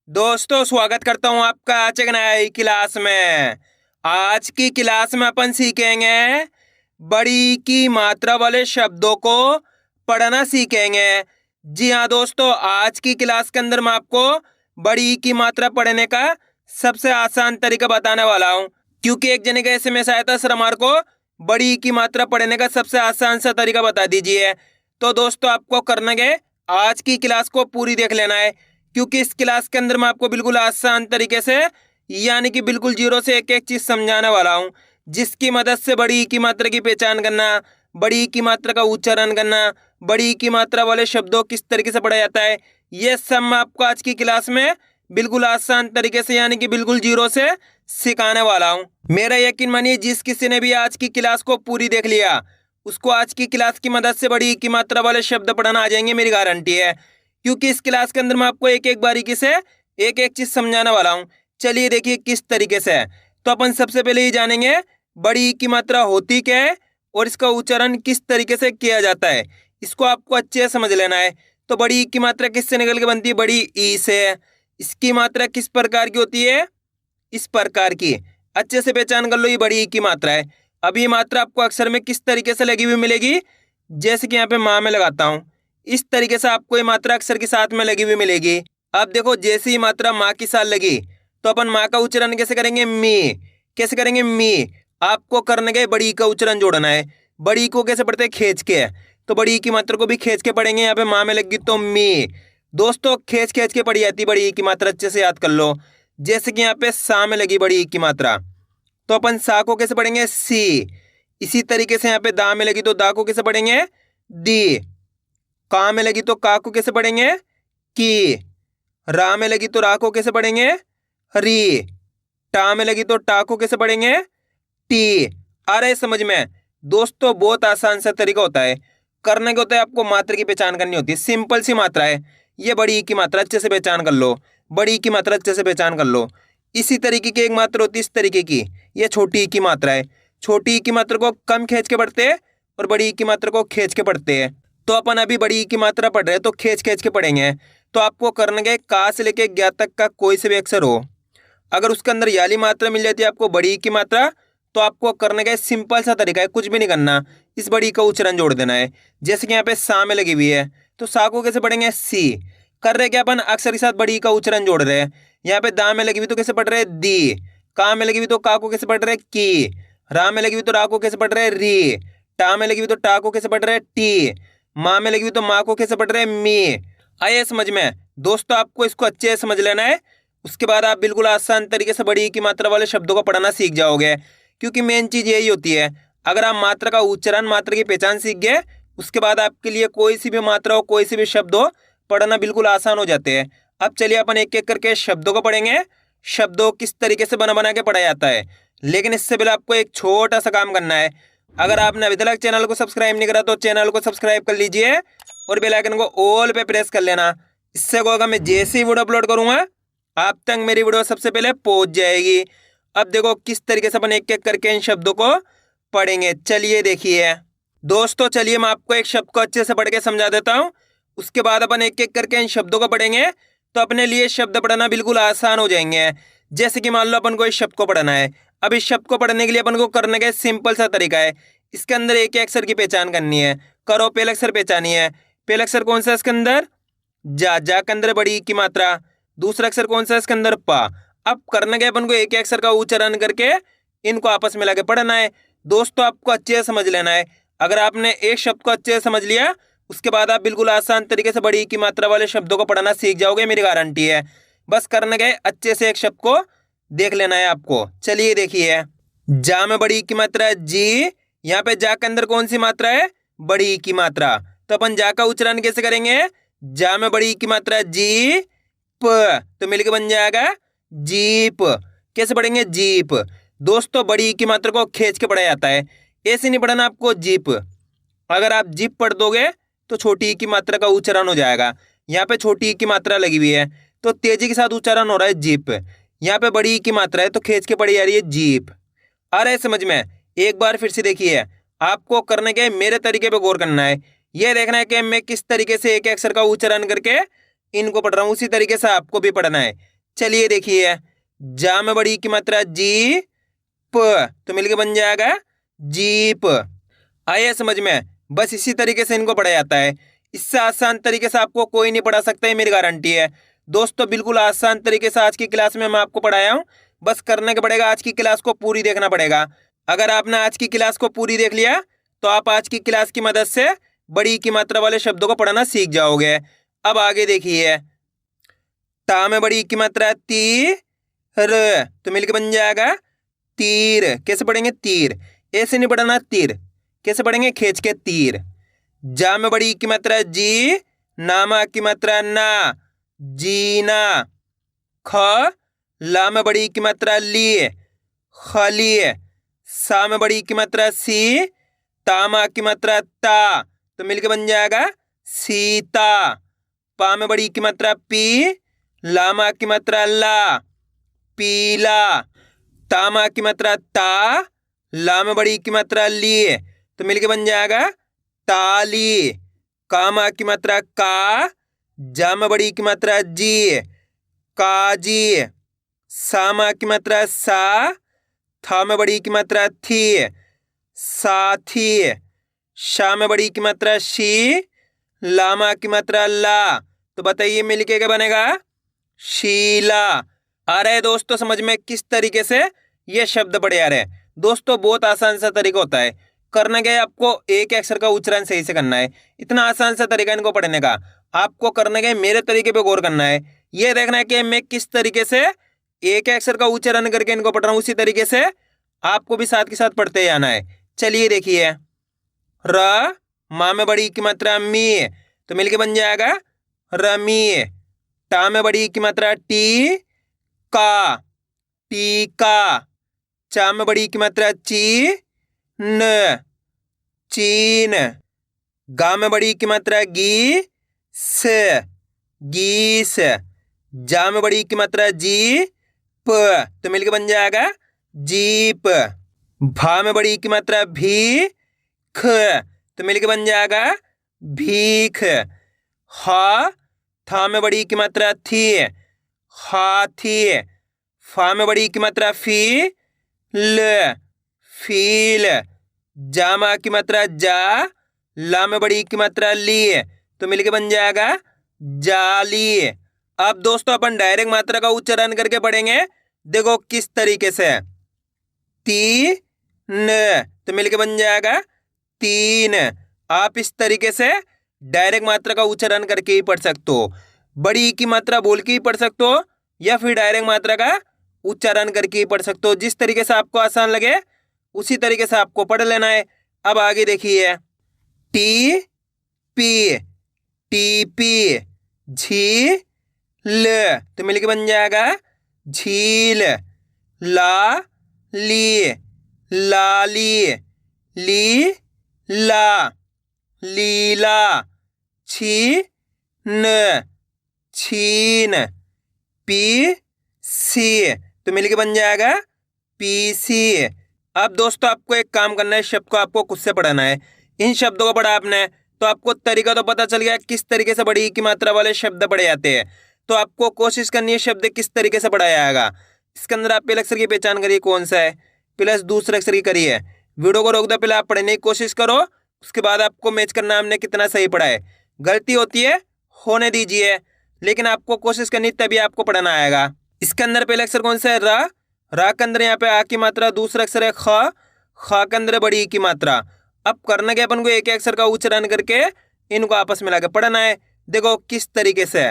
दोस्तों स्वागत करता हूँ आपका आज एक नई क्लास में। आज की क्लास में अपन सीखेंगे बड़ी की मात्रा वाले शब्दों को पढ़ना सीखेंगे। जी हाँ दोस्तों, आज की क्लास के अंदर मैं आपको बड़ी की मात्रा पढ़ने का सबसे आसान तरीका बताने वाला हूँ, क्योंकि एक जने का SMS आया था, सर हमारे को बड़ी की मात्रा पढ़ने का सबसे आसान सा तरीका बता दीजिए। तो दोस्तों आपको करना है, आज की क्लास को पूरी देख लेना है, क्योंकि इस क्लास के अंदर मैं आपको बिल्कुल आसान तरीके से यानी कि बिल्कुल जीरो से एक एक चीज समझाने वाला हूँ, जिसकी मदद से बड़ी की मात्रा की पहचान करना, बड़ी की मात्रा का उच्चारण करना, बड़ी की मात्रा वाले शब्दों किस तरीके से पढ़ा जाता है, ये सब मैं आपको आज की क्लास में बिल्कुल आसान तरीके से यानी कि बिल्कुल जीरो से सिखाने वाला हूँ। मेरा यकीन मानिए, जिस किसी ने भी आज की क्लास को पूरी देख लिया उसको आज की क्लास की मदद से बड़ी की मात्रा वाले शब्द पढ़ना आ जाएंगे, मेरी गारंटी है। क्योंकि इस क्लास के अंदर मैं आपको एक एक बारीकी से एक एक चीज समझाने वाला हूँ। चलिए देखिए किस तरीके से है। तो अपन सबसे पहले ही जानेंगे बड़ी की मात्रा होती क्या है और इसका उच्चारण किस तरीके से किया जाता है, इसको आपको अच्छे से समझ लेना है। तो बड़ी की मात्रा किससे निकल के बनती है? बड़ी ई से। इसकी मात्रा किस प्रकार की होती है? इस प्रकार की। अच्छे से पहचान कर लो, ये बड़ी ई की मात्रा है। अब ये मात्रा आपको अक्षर में किस तरीके से लगी हुई मिलेगी? जैसे कि यहाँ पे माँ में लगाता हूँ, इस तरीके से आपको ये मात्रा अक्षर के साथ में लगी हुई मिलेगी। अब देखो, जैसे ही मात्रा माँ के साथ लगी तो अपन माँ का उच्चारण कैसे करेंगे? मी। कैसे करेंगे? मी। आपको करने के बड़ी का उच्चारण जोड़ना है। बड़ी को कैसे पढ़ते हैं? खींच के। तो बड़ी की मात्रा को भी खींच के पढ़ेंगे। यहाँ पे माँ में लगी तो मी। दोस्तों खींच खींच के पढ़ी जाती है बड़ी की मात्रा, अच्छे से याद कर लो। जैसे कि यहाँ पे सा में लगी बड़ी की मात्रा, तो अपन सा को कैसे पढ़ेंगे? सी। इसी तरीके से यहाँ पे दा में लगी तो दा को कैसे पढ़ेंगे? दी। का में लगी तो का को कैसे पढ़ेंगे? की। रा में लगी तो रा को कैसे पढ़ेंगे? री। टा में लगी तो टा को कैसे पढ़ेंगे? टी। आ रहा है समझ में? दोस्तों बहुत आसान सा तरीका होता है। करना क्या होता है? आपको मात्रा की पहचान करनी होती है। सिंपल सी मात्रा है। ये बड़ी की मात्रा अच्छे से पहचान कर लो। बड़ी की मात्रा अच्छे से पहचान कर लो। इसी तरीके की एक मात्रा होती है, इस तरीके की। ये छोटी की मात्रा है। छोटी की मात्रा को कम खींच के पढ़ते हैं और बड़ी की मात्रा को खींच के पढ़ते हैं। तो अपन अभी बड़ी की मात्रा पढ़ रहे हैं तो खींच खींच के पढ़ेंगे। तो आपको करना है, का से लेके ज्ञा तक का कोई से भी अक्षर हो, अगर उसके अंदर याली मात्रा मिल जाती है आपको बड़ी की मात्रा, तो आपको करने का सिंपल सा तरीका है, कुछ भी नहीं करना, इस बड़ी का उच्चारण जोड़ देना है। जैसे कि यहाँ पे सा में लगी हुई है तो सा को कैसे पढ़ेंगे? सी। कर रहे क्या अपन? अक्षर के साथ बड़ी का उच्चारण जोड़ रहे हैं। यहाँ पे दा में लगी हुई तो कैसे पढ़ रहे हैं? दी। का में लगी हुई तो का को कैसे पढ़ रहे हैं? की। रा में लगी हुई तो रा को कैसे पढ़ रहे हैं? री। टा में लगी हुई तो टा को कैसे पढ़ रहे हैं? टी। माँ में लगी हुई तो माँ को कैसे पढ़ रहे हैं? मी। आइए समझ में? दोस्तों आपको इसको अच्छे से समझ लेना है। उसके बाद आप बिल्कुल आसान तरीके से बड़ी की मात्रा वाले शब्दों को पढ़ना सीख जाओगे, क्योंकि मेन चीज यही होती है। अगर आप मात्रा का उच्चारण, मात्रा की पहचान सीख गए, उसके बाद आपके लिए कोई सी भी मात्रा हो, कोई सी भी शब्द हो, पढ़ना बिल्कुल आसान हो जाते हैं। अब चलिए अपन एक एक करके शब्दों को पढ़ेंगे। शब्दों किस तरीके से बना बना के पढ़ा जाता है। लेकिन इससे पहले आपको एक छोटा सा काम करना है। अगर आपने अभी तक चैनल को सब्सक्राइब नहीं करा तो चैनल को सब्सक्राइब कर लीजिए और बेल आइकन को ऑल पे प्रेस कर लेना। इससे क्या होगा, मैं जैसे ही वीडियो अपलोड करूंगा आप तक मेरी वीडियो सबसे पहले पहुंच जाएगी। अब देखो किस तरीके से अपन एक एक करके इन शब्दों को पढ़ेंगे। चलिए देखिए दोस्तों, चलिए मैं आपको एक शब्द को अच्छे से पढ़ के समझा देता हूँ। उसके बाद अपन एक एक करके इन शब्दों को पढ़ेंगे तो अपने लिए शब्द पढ़ना बिल्कुल आसान हो जाएंगे। जैसे कि मान लो अपन को इस शब्द को पढ़ना है। अब इस शब्द को पढ़ने के लिए अपन को करने का सिंपल सा तरीका है। इसके अंदर एक एक अक्षर की पहचान करनी है। करो, पहला अक्षर पहचानी है। पहला अक्षर कौन सा है इसके अंदर? जा के अंदर बड़ी की मात्रा। दूसरा अक्षर कौन सा है इसके अंदर? पा। अब करने के अपन को एक अक्षर का उच्चारण करके इनको आपस में लाके पढ़ना है। दोस्तों आपको अच्छे से समझ लेना है। अगर आपने एक शब्द को अच्छे से समझ लिया, उसके बाद आप बिल्कुल आसान तरीके से बड़ी की मात्रा वाले शब्दों को पढ़ना सीख जाओगे, मेरी गारंटी है। बस करने गए अच्छे से एक शब्द को देख लेना है आपको। चलिए देखिए, जा में बड़ी की मात्रा है जी। यहाँ पे जा के अंदर कौन सी मात्रा है? बड़ी की मात्रा। तो अपन जा का उच्चारण कैसे करेंगे? जा में बड़ी की मात्रा है जी प, तो मिलके बन जाएगा जीप। कैसे पढ़ेंगे? जीप। दोस्तों बड़ी की मात्रा को खींच के पढ़ा जाता है, ऐसे नहीं पढ़ना आपको जीप। अगर आप जीप पढ़ दोगे तो छोटी की मात्रा का उच्चारण हो जाएगा। यहाँ पे छोटी की मात्रा लगी हुई है तो तेजी के साथ उच्चारण हो रहा है जीप। यहाँ पे बड़ी की मात्रा है तो खींच के पढ़ी जा रही है जीप। आ रहा है समझ में? एक बार फिर से देखिए, आपको करने के मेरे तरीके पे गौर करना है। यह देखना है कि मैं किस तरीके से एक अक्षर का उच्चारण करके इनको पढ़ रहा हूँ, उसी तरीके से आपको भी पढ़ना है। चलिए देखिए, जा में बड़ी की मात्रा जी प, तो मिलके बन जाएगा जीप। आया समझ में? बस इसी तरीके से इनको पढ़ा जाता है। इससे आसान तरीके से आपको कोई नहीं पढ़ा सकता, है मेरी गारंटी है। दोस्तों बिल्कुल आसान तरीके से आज की क्लास में मैं आपको पढ़ाया हूँ। बस करने के पड़ेगा, आज की क्लास को पूरी देखना पड़ेगा। अगर आपने आज की क्लास को पूरी देख लिया तो आप आज की क्लास की मदद से बड़ी की मात्रा वाले शब्दों को पढ़ना सीख जाओगे। अब आगे देखिए, ता में बड़ी की मात्रा ती र, तो मिलकर बन जाएगा तीर। कैसे पढ़ेंगे? तीर। ऐसे नहीं पढ़ना, तीर। कैसे पढ़ेंगे? खींच के तीर। जा में बड़ी की मात्रा जी, नामा की मात्रा ना, जीना। ख, ला में बड़ी की मात्रा ली, खली। सा में बड़ी की मात्रा सी, तामा की मात्रा ता, तो मिलके बन जाएगा सीता। पा में बड़ी की मात्रा पी, लामा की मात्रा ला, पीला। तामा की मात्रा ता, ला में बड़ी की मात्रा ली, तो मिलके बन जाएगा ताली। कामा की मात्रा का, जा में बड़ी की मात्रा जी, काजी। सामा की मात्रा सा, था में बड़ी की मात्रा थी, साथी। शा में बड़ी की मात्रा शी, लामा की मात्रा ला, तो बताइए मिलके क्या बनेगा? शीला। आ रहे दोस्तों समझ में किस तरीके से ये शब्द पढ़े आ रहे हैं? दोस्तों बहुत आसान सा तरीका होता है। करना क्या है? आपको एक अक्षर का उच्चारण सही से करना है। इतना आसान सा तरीका इनको पढ़ने का। आपको करने के मेरे तरीके पे गौर करना है। ये देखना है कि मैं किस तरीके से एक अक्षर का उच्चारण करके इनको पढ़ रहा हूँ, उसी तरीके से आपको भी साथ के साथ पढ़ते जाना है। चलिए देखिए, र, माँ में बड़ी की मात्रा मी, तो मिलके बन जाएगा रमी। टा में बड़ी की मात्रा टी, का, टीका। चा में बड़ी की मात्रा ची, न, चीन। गा में बड़ी की मात्रा गी, स, गीस। जा में बड़ी की मात्रा जी प, तो मिलके बन जाएगा जीप। भा में बड़ी की मात्रा भी, ख, तो मिलके बन जाएगा भीख। हा, था में बड़ी की मात्रा थी, हाथी। फा में बड़ी की मात्रा फी, ल, फील। जामा की मात्रा जा, ला में बड़ी की मात्रा ली, तो मिलके बन जाएगा जाली। अब दोस्तों अपन डायरेक्ट मात्रा का उच्चारण करके पढ़ेंगे। देखो किस तरीके से, ती न, तो मिलके बन जाएगा तीन। आप इस तरीके से डायरेक्ट मात्रा का उच्चारण करके ही पढ़ सकते हो। बड़ी की मात्रा बोल के ही पढ़ सकते हो या फिर डायरेक्ट मात्रा का उच्चारण करके ही पढ़ सकते हो। जिस तरीके से आपको आसान लगे उसी तरीके से आपको पढ़ लेना है। अब आगे देखिए, टी पी, टीपी। झी ल, तो मिलके बन जाएगा झील। ला ली, लाली। ली ला, लीला। छी न, छीन। पी सी, तो मिलके बन जाएगा पीसी। अब दोस्तों आपको एक काम करना है, शब्द को आपको खुद से पढ़ाना है। इन शब्दों को पढ़ा आपने तो आपको तरीका तो पता चल गया किस तरीके से बड़ी की मात्रा वाले शब्द पढ़े जाते हैं। तो आपको कोशिश करनी है शब्द किस तरीके से पढ़ाया जाएगा। इसके अंदर आप पहले अक्षर की पहचान करिए कौन सा है, प्लस दूसरे अक्षर की करिए। वीडियो को रोक दो, पहले आप पढ़ने की कोशिश करो, उसके बाद आपको मैच करना हमने कितना सही पढ़ा है। गलती होती है होने दीजिए, लेकिन आपको कोशिश करनी तभी आपको पढ़ना आएगा। इसके अंदर पहले अक्षर कौन सा है? रा। रा के अंदर यहाँ पे आ की मात्रा, दूसरा अक्षर है ख। ख के अंदर बड़ी की मात्रा। अब करना क्या, अपन को एक अक्षर का उच्चारण करके इनको आपस में लाके पढ़ना है। देखो किस तरीके से,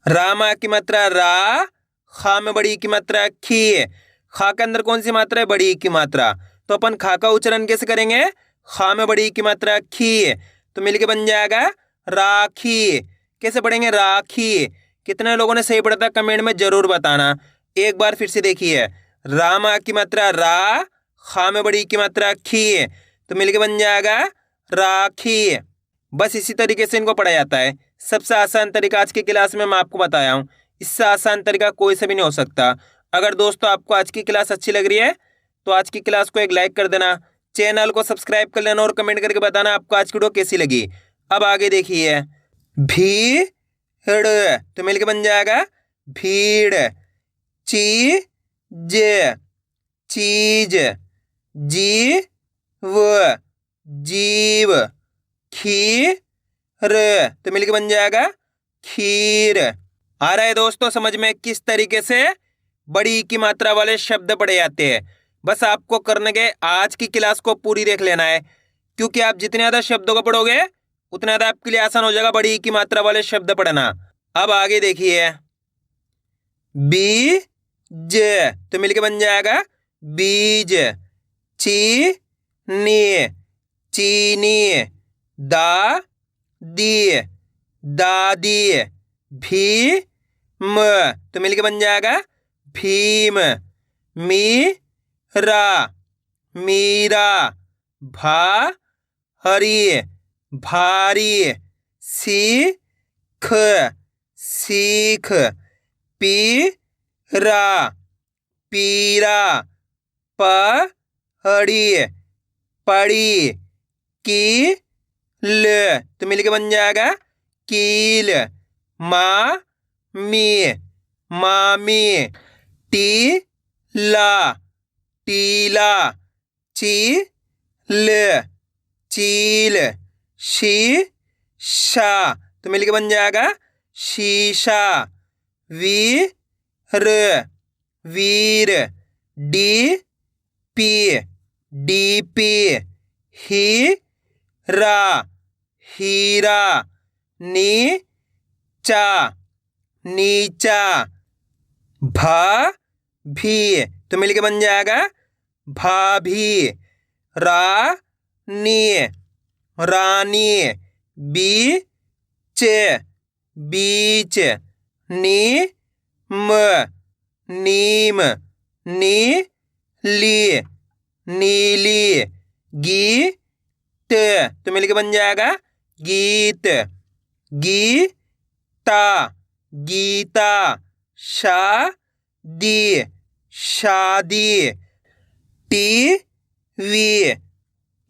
रामा की मात्रा रा, खा में बड़ी की मात्रा खी। खा के अंदर कौन सी मात्रा है? बड़ी की मात्रा। तो अपन खा का उच्चारण कैसे करेंगे? खा में बड़ी की मात्रा खी, तो मिलके बन जाएगा राखी। कैसे पढ़ेंगे? राखी। कितने लोगों ने सही पढ़ा था कमेंट में जरूर बताना। एक बार फिर से देखिए, रामा की मात्रा रा, खा में बड़ी की मात्रा खी, तो मिलके बन जाएगा राखी। बस इसी तरीके से इनको पढ़ा जाता है। सबसे आसान तरीका आज की क्लास में मैं आपको बताया हूँ। इससे आसान तरीका कोई से भी नहीं हो सकता। अगर दोस्तों आपको आज की क्लास अच्छी लग रही है तो आज की क्लास को एक लाइक कर देना, चैनल को सब्सक्राइब कर लेना और कमेंट करके बताना आपको आज की वीडियो कैसी लगी। अब आगे देखिए, भीड़, तो मिलके बन जाएगा भीड़। चीज, चीज, जीव, जीव, खीर, तो मिलके बन जाएगा खीर। आ रहा है दोस्तों समझ में किस तरीके से बड़ी की मात्रा वाले शब्द पढ़े जाते हैं। बस आपको करने के आज की क्लास को पूरी देख लेना है, क्योंकि आप जितने ज्यादा शब्दों को पढ़ोगे उतना ज्यादा आपके लिए आसान हो जाएगा बड़ी की मात्रा वाले शब्द पढ़ना। अब आगे देखिए, बीज, तो मिलके बन जाएगा बीज, चीनी, चीनी, दादी, दादी, भीम, तो मिलके बन जाएगा भीम, मीरा, मीरा, भारी, भारी, सीख, सीख, पीरा, पीरा, पड़ी, पड़ी, कील, तो मिलके बन जाएगा कील, मामी, मामी, टीला, टीला, चील, चील, शीशा, तो मिलके बन जाएगा शीशा, वीर, वीर, डीपी, डीपी, हीरा, हीरा, नीचा, नीचा, भाभी, तो मिलके बन जाएगा भाभी, रानी, रानी, बीच, बीच, नीम, नीम, नीली, नीली, गीत, तो मिलके बन जाएगा गीत, गीता, गीता, शादी, शादी, टीवी,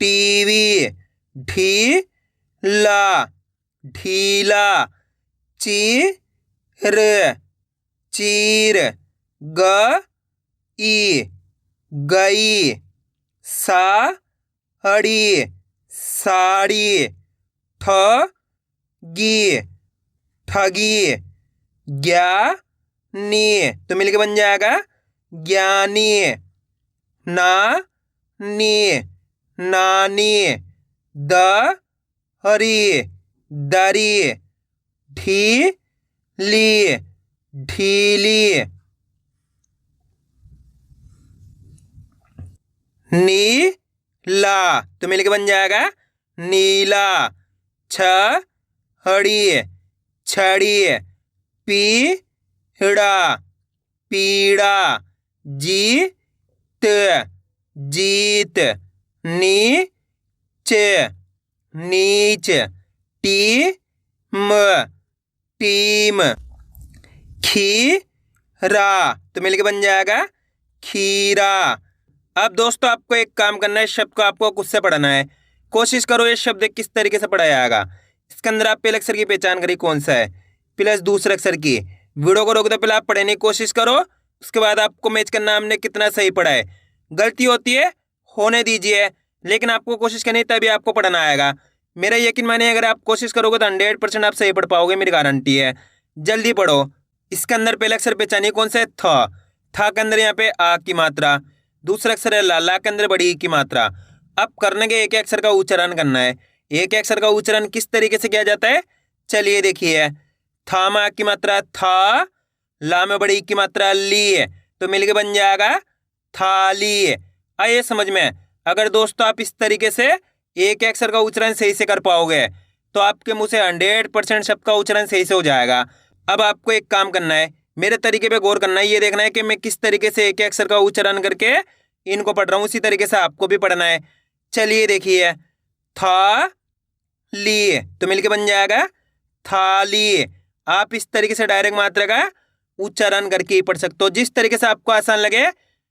टीवी, ढीला, ढीला, चीर, चीर, गई, गई, साड़ी, साड़ी, ठगी, ठगी, ज्ञानी, तो मिलके बन जाएगा ज्ञानी, नानी, नानी, दरी, दरी, ढीली, ढीली, नीला, तो मिलके बन जाएगा नीला, छड़ी, छड़ी, पीड़ा, पीड़ा, जीत, जीत, नीच, नीच, टीम, टीम, खीरा, तो मिलके बन जाएगा खीरा। अब दोस्तों आपको एक काम करना है, इस शब्द को आपको खुद से पढ़ना है। कोशिश करो ये शब्द किस तरीके से पढ़ा जाएगा। इसके अंदर आप पहले अक्षर की पहचान करिए कौन सा है, प्लस दूसरे अक्षर की। वीडियो को रोक दो, पहले आप पढ़ने की कोशिश करो, उसके बाद आपको मैच करना हमने कितना सही पढ़ा है। गलती होती है होने दीजिए, लेकिन आपको कोशिश करनी तभी आपको पढ़ना आएगा। मेरा यकीन मानिए अगर आप कोशिश करोगे तो 100% आप सही पढ़ पाओगे, मेरी गारंटी है। जल्दी पढ़ो। इसके अंदर पहले अक्षर पहचानिए कौन सा है, था के अंदर यहाँ पे आ की मात्रा, दूसरा अक्षर है ला के अंदर बड़ी की मात्रा। अब करने के एक अक्षर का उच्चारण करना है। एक अक्षर का उच्चारण किस तरीके से किया जाता है, चलिए देखिए। था में आ की मात्रा था, ला में बड़ी की मात्रा ली, तो मिलके बन जाएगा थाली। आइए समझ में। अगर दोस्तों आप इस तरीके से एक अक्षर का उच्चारण सही से कर पाओगे तो आपके मुंह से 100% शब्द का उच्चारण सही से हो जाएगा। अब आपको एक काम करना है, मेरे तरीके पे गौर करना है, ये देखना है कि मैं किस तरीके से एक अक्षर का उच्चारण करके इनको पढ़ रहा हूँ, उसी तरीके से आपको भी पढ़ना है। चलिए देखिए, था ली, तो मिलके बन जाएगा थाली। आप इस तरीके से डायरेक्ट मात्रा का उच्चारण करके ही पढ़ सकते हो, जिस तरीके से आपको आसान लगे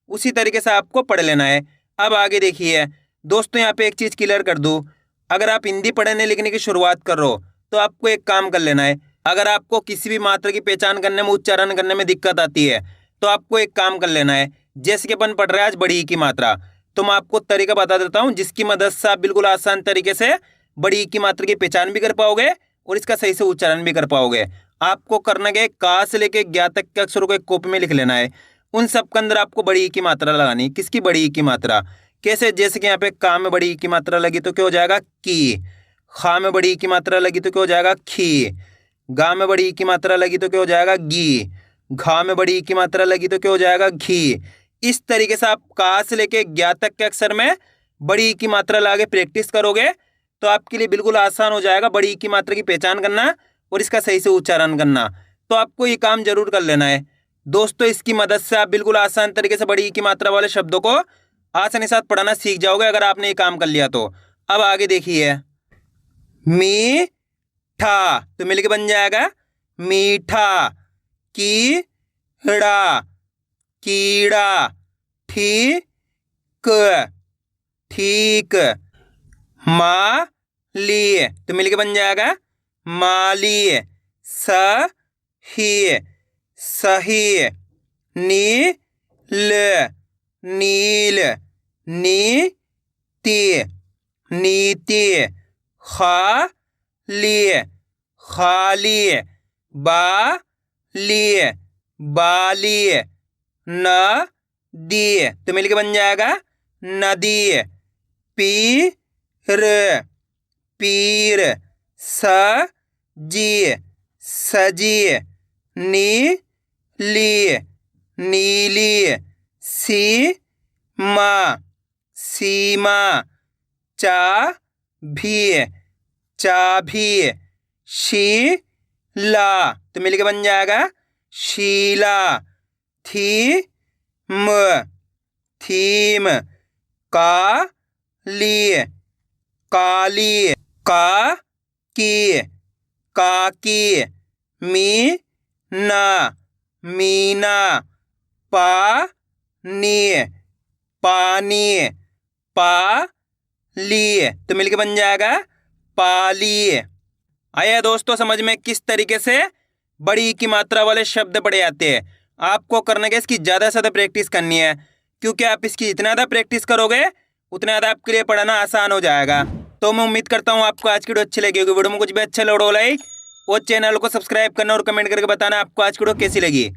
उसी तरीके से आपको पढ़ लेना है। अब आगे देखिए दोस्तों, यहाँ पे एक चीज क्लियर कर दूं, अगर आप हिंदी पढ़ने लिखने की शुरुआत कर रहे हो तो आपको एक काम कर लेना है। अगर आपको किसी भी मात्रा की पहचान करने में, उच्चारण करने में दिक्कत आती है तो आपको एक काम कर लेना है। जैसे कि अपन पढ़ रहे हैं आज बड़ी ई की मात्रा, तो मैं आपको तरीका बता देता हूँ जिसकी मदद से आप बिल्कुल आसान तरीके से बड़ी ई की मात्रा की पहचान भी कर पाओगे और इसका सही से उच्चारण भी कर पाओगे। आपको करना क्या है, का से लेके ज्ञा तक के अक्षरों को एक कॉपी में लिख लेना है। उन सब के अंदर आपको बड़ी ई की मात्रा लगानी है। किसकी? बड़ी ई की मात्रा। कैसे? जैसे कि यहाँ पे का में बड़ी ई की मात्रा लगी तो क्या हो जाएगा? की। खा में बड़ी ई की मात्रा लगी तो क्या हो जाएगा? खी। गा में बड़ी ई की मात्रा लगी तो क्या हो जाएगा? गी। घा में बड़ी ई की मात्रा लगी तो क्या हो जाएगा? घी। इस तरीके से आप का से लेके ज्ञा तक के अक्षर में बड़ी ई की मात्रा लगा के प्रैक्टिस करोगे तो आपके लिए बिल्कुल आसान हो जाएगा बड़ी ई की मात्रा की पहचान करना और इसका सही से उच्चारण करना। तो आपको ये काम जरूर कर लेना है दोस्तों। इसकी मदद से आप बिल्कुल आसान तरीके से बड़ी ई की मात्रा वाले शब्दों को आसानी के साथ पढ़ना सीख जाओगे अगर आपने ये काम कर लिया तो। अब आगे देखिए, मीठा तो मिलके बन जाएगा मीठा। कीड़ा, कीड़ा। ठीक, ठीक। माली तो मिलके बन जाएगा माली। सही, सही। नील, नील। नीति, नीति। खाली, खाली। बाली, बाली। नदी तो मिलके बन जाएगा नदी। पीर, पीर। सजी, सजी। नीली, नीली। सीमा, सीमा। चाभी, चाभी। शीला तो मिलके बन जाएगा शीला। Theme, theme. काली, काली। काकी, काकी। मीना, मीना। पानी, पानी। पाली तो मिलके बन जाएगा पाली। आया दोस्तों समझ में किस तरीके से बड़ी ई की मात्रा वाले शब्द पढ़े जाते हैं। आपको करने के इसकी ज़्यादा से ज़्यादा प्रैक्टिस करनी है क्योंकि आप इसकी जितना ज़्यादा प्रैक्टिस करोगे उतना ज़्यादा आपके लिए पढ़ना आसान हो जाएगा। तो मैं उम्मीद करता हूँ आपको आज की वीडियो अच्छी लगी होगी। वीडियो में कुछ भी अच्छा लगे लाइक और चैनल को सब्सक्राइब करना और कमेंट करके बताना आपको आज की वीडियो कैसी लगी।